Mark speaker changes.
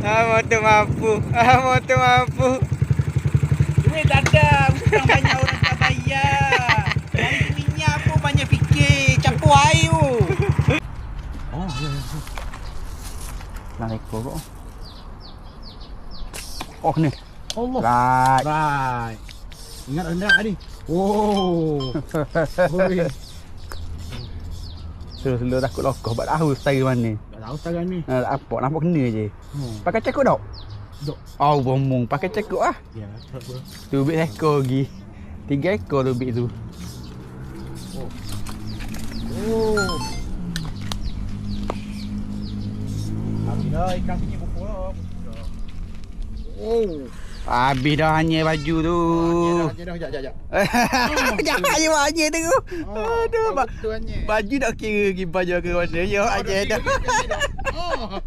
Speaker 1: Motor mampu. Motor mampu.
Speaker 2: Duit dah ada, hutang banyak orang tak bayar. Dari minyak pun banyak fikir, campur air tu. Oh, ya.
Speaker 1: Lang ekor kok. Oh ni.
Speaker 2: Allah.
Speaker 1: Right.
Speaker 2: Right. Ingat rendah ni. Oh. Oi.
Speaker 1: Slow-slow takut lokoh. Buat tahu style mana.
Speaker 2: Tak tahu sekarang ni.
Speaker 1: Nampak kena je. Pakai cekut tak?
Speaker 2: Dok.
Speaker 1: Oh, bomong. Pakai cekut lah.
Speaker 2: Ya, tak apa.
Speaker 1: Tu bit ekor lagi. 3 ekor tu bit tu.
Speaker 2: Oh. Habis dah ikan sini pukul lah. Oh.
Speaker 1: Habis dah hanya baju tu.
Speaker 2: Sekejap.
Speaker 1: Jangan je baju tu. Aduh,
Speaker 2: Betul hanya.
Speaker 1: baju nak kira lagi baju ke mana. Ya, aja dah.
Speaker 2: Oh,